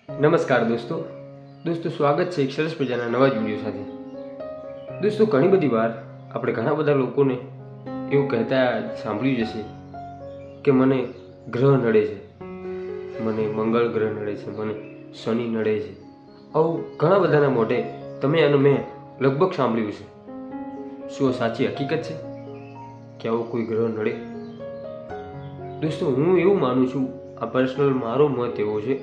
નમસ્કાર દોસ્તો સ્વાગત છે એક સરસ મજાના નવા જ વિડીયો સાથે। દોસ્તો ઘણી બધી વાર આપણે ઘણા બધા લોકોને એવું કહેતા સાંભળ્યું જશે કે મને ગ્રહ નડે છે, મને મંગળ ગ્રહ નડે છે, મને શનિ નડે છે। આવું ઘણા બધાના મોઢે તમે અને મેં લગભગ સાંભળ્યું છે। શું સાચી હકીકત છે કે આવો કોઈ ગ્રહ નડે? દોસ્તો હું એવું માનું છું, આ પર્સનલ મારો મત એવો છે।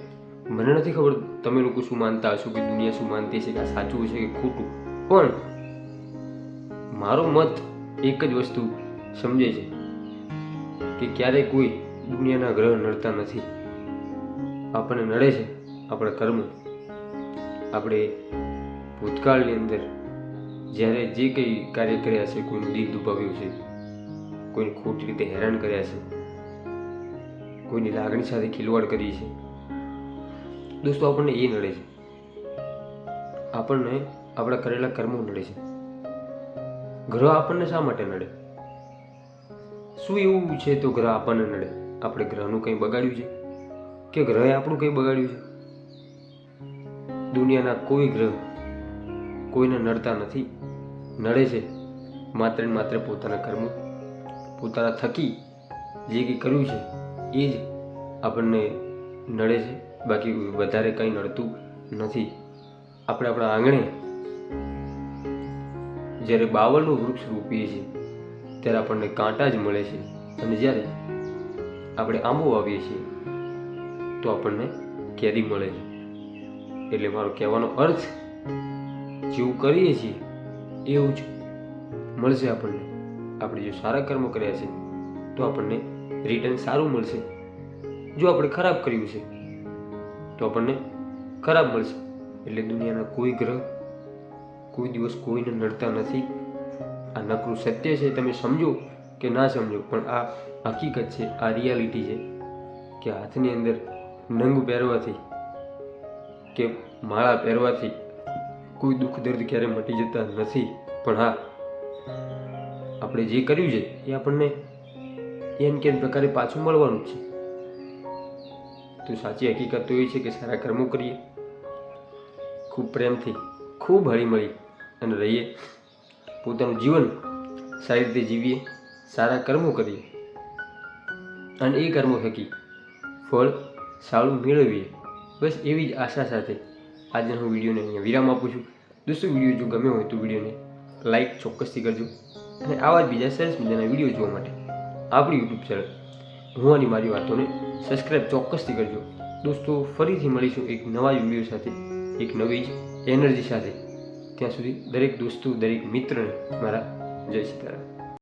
મને નથી ખબર તમે લોકો શું માનતા હશો, કે દુનિયા શું માનતી છે, કે આ સાચું હશે કે ખોટું, પણ મારો મત એક જ વસ્તુ સમજે છે કે ક્યારેય કોઈ દુનિયાના ગ્રહ નડતા નથી। આપણને નડે છે આપણા કર્મ। આપણે ભૂતકાળની અંદર જ્યારે જે કંઈ કાર્ય કર્યા છે, કોઈનું દિલ દુભાવ્યું છે, કોઈને ખોટી રીતે હેરાન કર્યા છે, કોઈની લાગણી સાથે ખિલવાડ કરી છે, દોસ્તો આપણને એ નડે છે। આપણને આપણા કરેલા કર્મો નડે છે। ગ્રહ આપણને શા માટે નડે? શું એવું છે તો ગ્રહ આપણને નડે? આપણે ગ્રહનું કંઈ બગાડ્યું છે કે ગ્રહે આપણું કંઈ બગાડ્યું છે? દુનિયાના કોઈ ગ્રહ કોઈને નડતા નથી। નડે છે માત્ર ને માત્ર પોતાના કર્મો, પોતાના થકી જે કંઈ કર્યું છે એ જ આપણને નડે છે, બાકી વધારે કંઈ નડતું નથી। આપણે આપણા આંગણે જ્યારે બાવળનું વૃક્ષ રોપીએ છીએ ત્યારે આપણને કાંટા જ મળે છે, અને જ્યારે આપણે આંબો વાવીએ છીએ તો આપણને કેરી મળે છે। એટલે મારો કહેવાનો અર્થ, જેવું કરીએ છીએ એવું જ મળશે આપણને। આપણે જો સારા કર્મ કર્યા છે તો આપણને રિટર્ન સારું મળશે। જો આપણે ખરાબ કર્યું છે તો આપણને ખરાબ મળશે। એટલે દુનિયાના કોઈ ગ્રહ કોઈ દિવસ કોઈને નડતા નથી। આ નકરું સત્ય છે, તમે સમજો કે ના સમજો, પણ આ હકીકત છે, આ રિયાલિટી છે કે હાથની અંદર નંગ પહેરવાથી કે માળા પહેરવાથી કોઈ દુઃખ દર્દ ક્યારે મટી જતા નથી। પણ હા, આપણે જે કર્યું છે એ આપણને એમ કેમ પ્રકારે પાછું મળવાનું જ છે। તો સાચી હકીકત તો એ છે કે સારા કર્મો કરીએ, ખૂબ પ્રેમથી, ખૂબ હળીમળી અને રહીએ, પોતાનું જીવન સારી રીતે જીવીએ, સારા કર્મો કરીએ અને એ કર્મો થકી ફળ સારું મેળવીએ। બસ એવી જ આશા સાથે આજના હું વિડીયોને અહીંયા વિરામ આપું છું। દોસ્તો વિડીયો જો ગમ્યો હોય તો વિડીયોને લાઈક ચોક્કસથી કરજો, અને આવા જ બીજા સરસ મજાના વિડીયો જોવા માટે આપણી યુટ્યુબ ચેનલ હું અને મારી વાતોને સબસ્ક્રાઈબ ચોક્કસથી કરજો। દોસ્તો ફરીથી મળીશું એક નવા વિડીયો સાથે, એક નવી જ એનર્જી સાથે। ત્યાં સુધી દરેક દોસ્તો, દરેક મિત્રને મારા જય સીતારામ।